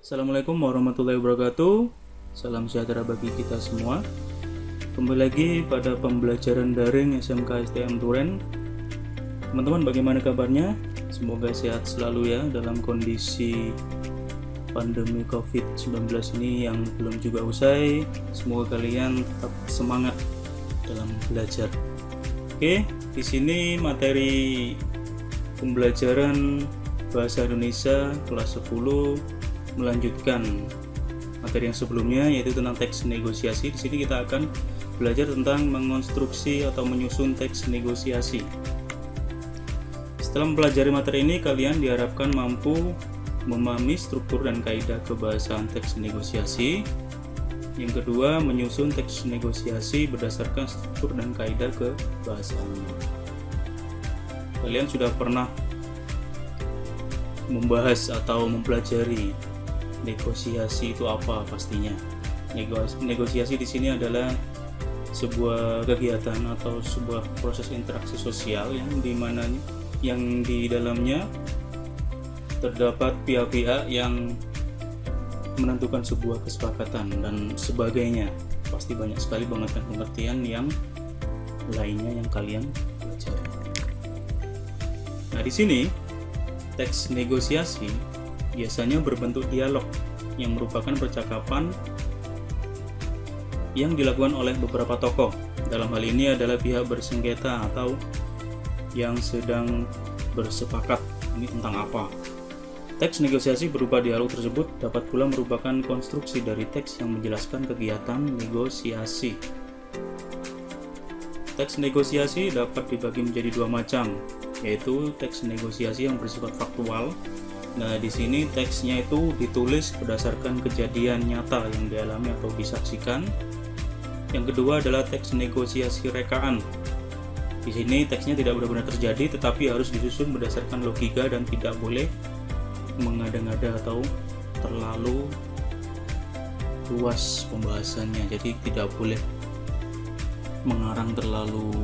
Assalamualaikum warahmatullahi wabarakatuh. Salam sejahtera bagi kita semua. Kembali lagi pada pembelajaran daring SMK STM Duren. Teman-teman, bagaimana kabarnya? Semoga sehat selalu ya dalam kondisi pandemi COVID-19 ini yang belum juga usai. Semoga kalian tetap semangat dalam belajar. Oke, di sini materi pembelajaran Bahasa Indonesia kelas 10 melanjutkan materi yang sebelumnya, yaitu tentang teks negosiasi. Di sini kita akan belajar tentang mengonstruksi atau menyusun teks negosiasi. Setelah mempelajari materi ini, kalian diharapkan mampu memahami struktur dan kaidah kebahasaan teks negosiasi. Yang kedua, menyusun teks negosiasi berdasarkan struktur dan kaidah kebahasaannya. Kalian sudah pernah membahas atau mempelajari negosiasi itu apa? Pastinya negosiasi di sini adalah sebuah kegiatan atau sebuah proses interaksi sosial yang di dalamnya terdapat pihak-pihak yang menentukan sebuah kesepakatan dan sebagainya. Pasti banyak sekali pengertian yang lainnya yang kalian pelajari. Nah, di sini teks negosiasi biasanya berbentuk dialog yang merupakan percakapan yang dilakukan oleh beberapa tokoh. Dalam hal ini adalah pihak bersengketa atau yang sedang bersepakat ini tentang apa. Teks negosiasi berupa dialog tersebut dapat pula merupakan konstruksi dari teks yang menjelaskan kegiatan negosiasi. Teks negosiasi dapat dibagi menjadi dua macam, yaitu teks negosiasi yang bersifat faktual. Nah, di sini teksnya itu ditulis berdasarkan kejadian nyata yang dialami atau disaksikan. Yang kedua adalah teks negosiasi rekaan. Di sini teksnya tidak benar-benar terjadi, tetapi harus disusun berdasarkan logika dan tidak boleh mengada-ngada atau terlalu luas pembahasannya. Jadi tidak boleh mengarang terlalu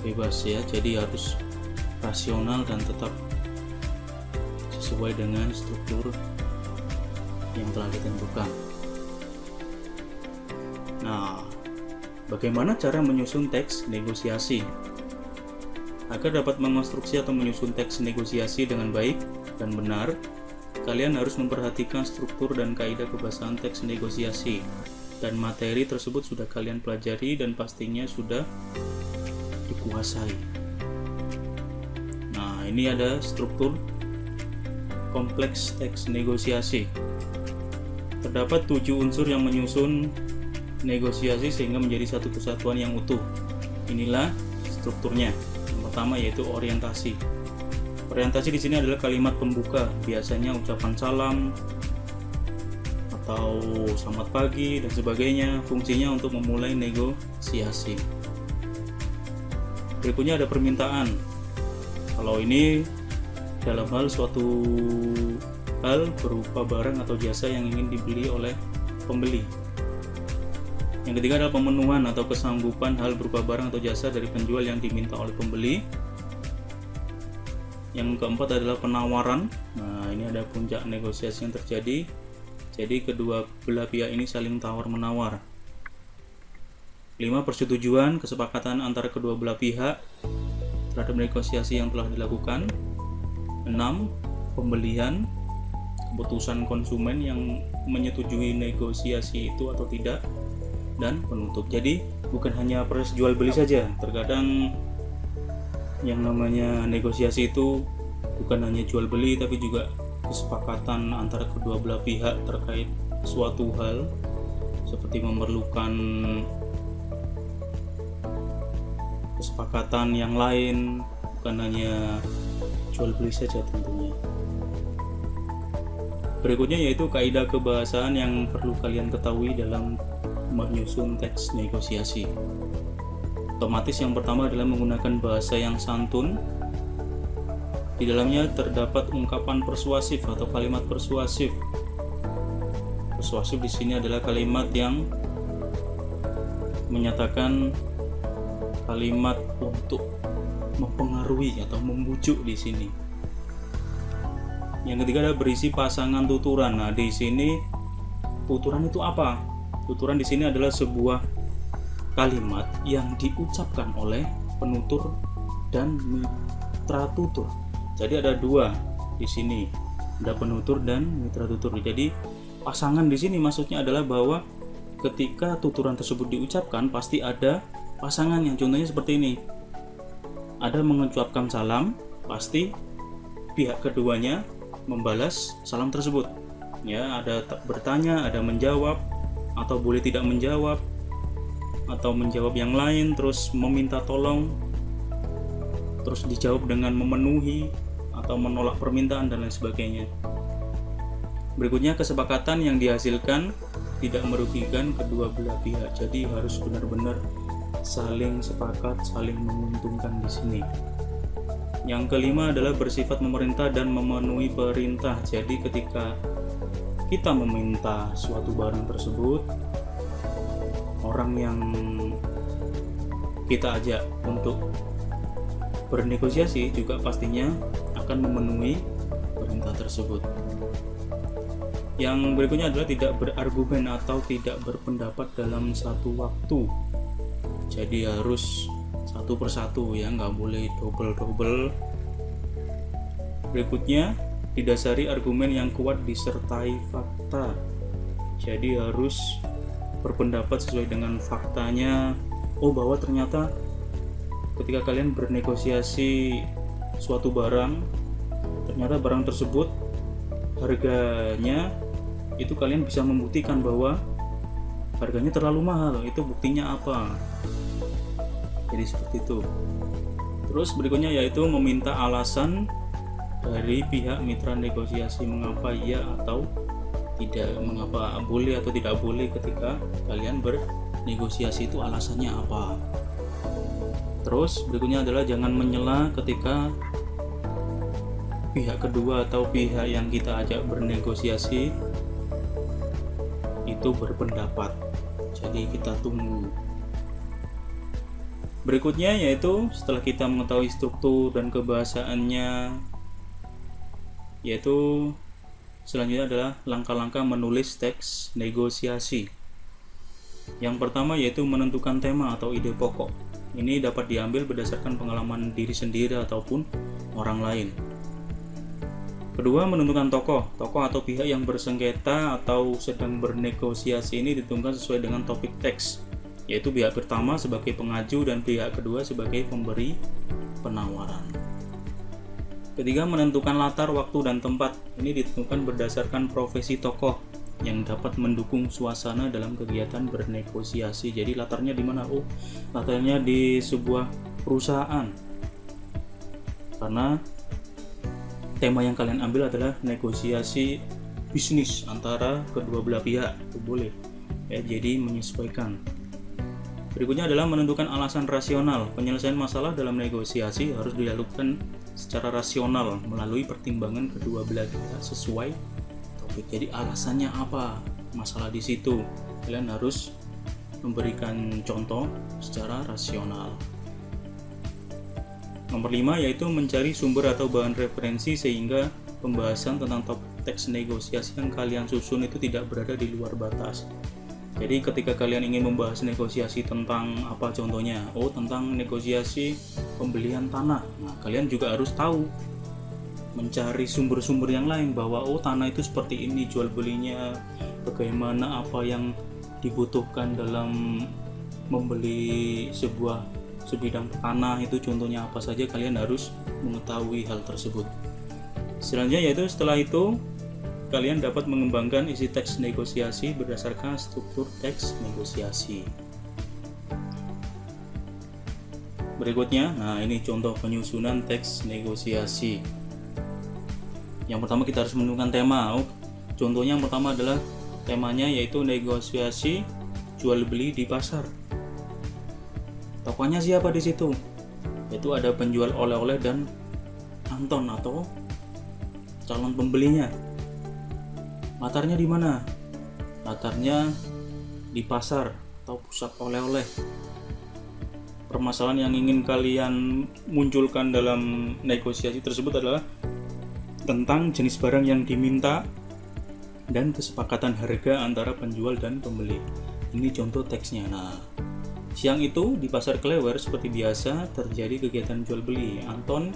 bebas ya. Jadi harus rasional dan tetap sesuai dengan struktur yang telah ditentukan. Nah, bagaimana cara menyusun teks negosiasi? Agar dapat mengonstruksi atau menyusun teks negosiasi dengan baik dan benar, kalian harus memperhatikan struktur dan kaidah kebahasaan teks negosiasi. Dan materi tersebut sudah kalian pelajari dan pastinya sudah dikuasai. Nah, ini ada struktur kompleks teks negosiasi. Terdapat 7 unsur yang menyusun negosiasi sehingga menjadi satu kesatuan yang utuh. Inilah strukturnya. Yang pertama yaitu orientasi. Orientasi di sini adalah kalimat pembuka, biasanya ucapan salam atau selamat pagi dan sebagainya. Fungsinya untuk memulai negosiasi. Berikutnya ada permintaan. Kalau ini dalam hal suatu hal berupa barang atau jasa yang ingin dibeli oleh pembeli. Yang ketiga adalah pemenuhan atau kesanggupan hal berupa barang atau jasa dari penjual yang diminta oleh pembeli. Yang keempat adalah penawaran. Nah, ini ada puncak negosiasi yang terjadi. Jadi kedua belah pihak ini saling tawar-menawar. 5. Persetujuan, kesepakatan antara kedua belah pihak terhadap negosiasi yang telah dilakukan. 6. Pembelian, keputusan konsumen yang menyetujui negosiasi itu atau tidak. Dan penutup. Jadi bukan hanya proses jual beli saja. Terkadang yang namanya negosiasi itu bukan hanya jual beli, tapi juga kesepakatan antara kedua belah pihak terkait suatu hal, seperti memerlukan kesepakatan yang lain, bukan hanya jual beli saja tentunya. Berikutnya yaitu kaidah kebahasaan yang perlu kalian ketahui dalam menyusun teks negosiasi. Otomatis yang pertama adalah menggunakan bahasa yang santun. Di dalamnya terdapat ungkapan persuasif atau kalimat persuasif. Persuasif di sini adalah kalimat yang menyatakan kalimat untuk mempengaruhi atau membujuk di sini. Yang ketiga adalah berisi pasangan tuturan. Nah, di sini tuturan itu apa? Tuturan di sini adalah sebuah kalimat yang diucapkan oleh penutur dan mitra tutur. Jadi ada dua di sini, ada penutur dan mitra tutur. Jadi pasangan di sini maksudnya adalah bahwa ketika tuturan tersebut diucapkan pasti ada pasangan yang contohnya seperti ini. Ada mengucapkan salam, pasti pihak keduanya membalas salam tersebut. Ya, ada bertanya, ada menjawab, atau boleh tidak menjawab, atau menjawab yang lain, terus meminta tolong, terus dijawab dengan memenuhi atau menolak permintaan dan lain sebagainya. Berikutnya, kesepakatan yang dihasilkan tidak merugikan kedua belah pihak. Jadi harus benar-benar saling sepakat, saling menguntungkan di sini. Yang kelima adalah bersifat memerintah dan memenuhi perintah. Jadi ketika kita meminta suatu barang tersebut, orang yang kita ajak untuk bernegosiasi juga pastinya akan memenuhi perintah tersebut. Yang berikutnya adalah tidak berargumen atau tidak berpendapat dalam satu waktu. Jadi harus satu persatu ya, nggak boleh double. Berikutnya, didasari argumen yang kuat disertai fakta. Jadi harus berpendapat sesuai dengan faktanya. Oh, bahwa ternyata ketika kalian bernegosiasi suatu barang, ternyata barang tersebut harganya itu kalian bisa membuktikan bahwa harganya terlalu mahal. Itu buktinya apa? Jadi seperti itu. Terus berikutnya yaitu meminta alasan dari pihak mitra negosiasi mengapa iya atau tidak, mengapa boleh atau tidak boleh ketika kalian bernegosiasi, itu alasannya apa. Terus berikutnya adalah jangan menyela ketika pihak kedua atau pihak yang kita ajak bernegosiasi itu berpendapat. Jadi kita tunggu. Berikutnya yaitu setelah kita mengetahui struktur dan kebahasaannya, yaitu selanjutnya adalah langkah-langkah menulis teks negosiasi. Yang pertama yaitu menentukan tema atau ide pokok. Ini dapat diambil berdasarkan pengalaman diri sendiri ataupun orang lain. Kedua, menentukan tokoh atau pihak yang bersengketa atau sedang bernegosiasi ini ditentukan sesuai dengan topik teks, yaitu pihak pertama sebagai pengaju dan pihak kedua sebagai pemberi penawaran. Ketiga, menentukan latar, waktu, dan tempat. Ini ditentukan berdasarkan profesi tokoh yang dapat mendukung suasana dalam kegiatan bernegosiasi. Jadi latarnya di mana? Oh, latarnya di sebuah perusahaan. Karena tema yang kalian ambil adalah negosiasi bisnis antara kedua belah pihak. Itu boleh. Ya, jadi menyesuaikan. Berikutnya adalah menentukan alasan rasional. Penyelesaian masalah dalam negosiasi harus dilakukan secara rasional melalui pertimbangan kedua belah pihak sesuai topik. Jadi alasannya apa masalah di situ? Kalian harus memberikan contoh secara rasional. Nomor 5 yaitu mencari sumber atau bahan referensi sehingga pembahasan tentang topik teks negosiasi yang kalian susun itu tidak berada di luar batas. Jadi ketika kalian ingin membahas negosiasi tentang apa contohnya? Oh, tentang negosiasi pembelian tanah. Nah, kalian juga harus tahu mencari sumber-sumber yang lain bahwa oh, tanah itu seperti ini jual belinya, bagaimana, apa yang dibutuhkan dalam membeli sebuah sebidang tanah itu contohnya apa saja, kalian harus mengetahui hal tersebut. Selanjutnya yaitu setelah itu kalian dapat mengembangkan isi teks negosiasi berdasarkan struktur teks negosiasi. Berikutnya, nah ini contoh penyusunan teks negosiasi. Yang pertama kita harus menentukan tema. Contohnya yang pertama adalah temanya yaitu negosiasi jual beli di pasar. Tokohnya siapa di situ? Yaitu ada penjual oleh-oleh dan Anton atau calon pembelinya. Latarnya di mana? Latarnya di pasar atau pusat oleh-oleh. Permasalahan yang ingin kalian munculkan dalam negosiasi tersebut adalah tentang jenis barang yang diminta dan kesepakatan harga antara penjual dan pembeli. Ini contoh teksnya. Nah, siang itu di pasar Klewer seperti biasa terjadi kegiatan jual beli. Anton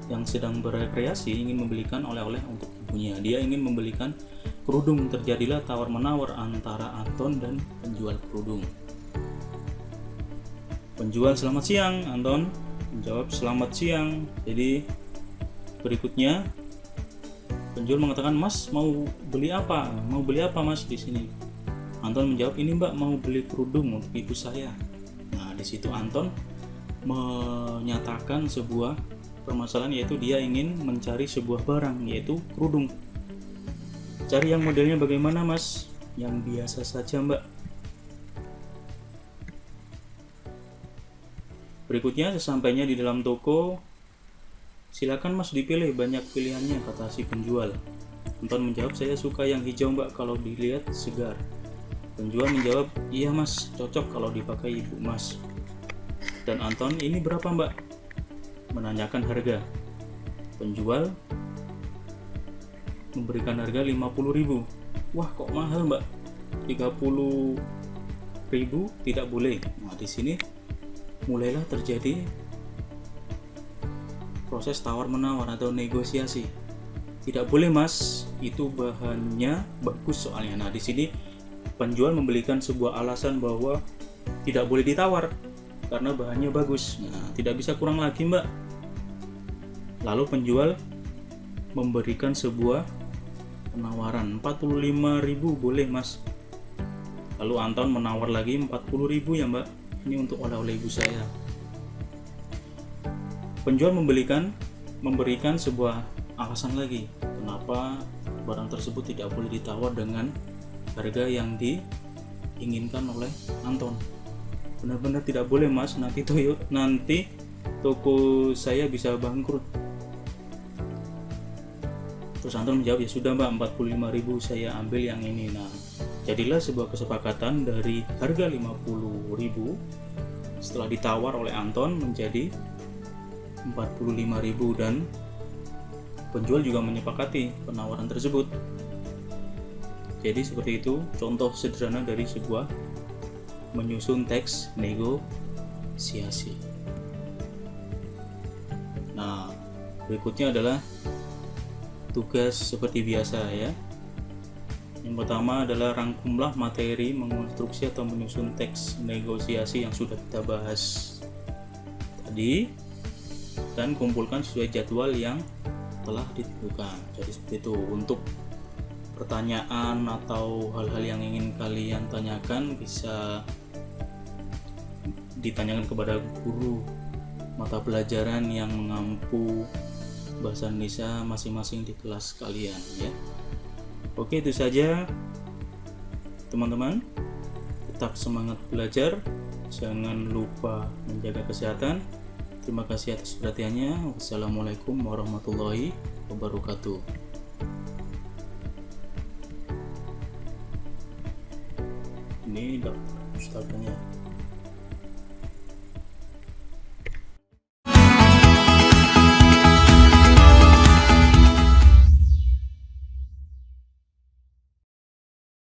yang sedang berekreasi ingin membelikan oleh-oleh untuk ibunya. Dia ingin membelikan kerudung. Terjadilah tawar-menawar antara Anton dan penjual kerudung. Penjual, "Selamat siang." Anton menjawab, "Selamat siang." Jadi berikutnya penjual mengatakan, "Mas mau beli apa? Mau beli apa Mas di sini?" Anton menjawab, "Ini Mbak mau beli kerudung untuk ibu saya." Nah, di situ Anton menyatakan sebuah permasalahan, yaitu dia ingin mencari sebuah barang, yaitu kerudung. "Cari yang modelnya bagaimana Mas?" "Yang biasa saja Mbak." Berikutnya sesampainya di dalam toko, "Silakan Mas dipilih, banyak pilihannya," kata si penjual. Anton menjawab, "Saya suka yang hijau Mbak, kalau dilihat segar." Penjual menjawab, "Iya Mas, cocok kalau dipakai ibu Mas." Dan Anton, "Ini berapa Mbak?" menanyakan harga. Penjual memberikan harga 50.000. "Wah, kok mahal Mbak? 30.000 tidak boleh." Nah, di sini mulailah terjadi proses tawar-menawar atau negosiasi. "Tidak boleh Mas, itu bahannya bagus soalnya." Nah, di sini penjual memberikan sebuah alasan bahwa tidak boleh ditawar karena bahannya bagus. Nah, tidak bisa kurang lagi Mbak. Lalu penjual memberikan sebuah penawaran, 45.000 boleh Mas. Lalu Anton menawar lagi, 40.000 ya Mbak, ini untuk oleh-oleh ibu saya. Penjual memberikan sebuah alasan lagi kenapa barang tersebut tidak boleh ditawar dengan harga yang diinginkan oleh Anton. "Benar-benar tidak boleh Mas, nanti toko saya bisa bangkrut." Terus Anton menjawab, "Ya sudah Mbak, 45.000 saya ambil yang ini." Nah, jadilah sebuah kesepakatan dari harga 50.000 setelah ditawar oleh Anton menjadi 45.000 dan penjual juga menyepakati penawaran tersebut. Jadi seperti itu contoh sederhana dari sebuah menyusun teks negosiasi. Nah, berikutnya adalah tugas seperti biasa ya. Yang pertama adalah rangkumlah materi mengonstruksi atau menyusun teks negosiasi yang sudah kita bahas tadi dan kumpulkan sesuai jadwal yang telah ditentukan. Jadi seperti itu. Untuk pertanyaan atau hal-hal yang ingin kalian tanyakan bisa ditanyakan kepada guru mata pelajaran yang mengampu bahasa Indonesia masing-masing di kelas kalian ya. Oke, itu saja teman-teman. Tetap semangat belajar, jangan lupa menjaga kesehatan. Terima kasih atas perhatiannya. Wassalamualaikum warahmatullahi wabarakatuh. Ini daftar pustakannya.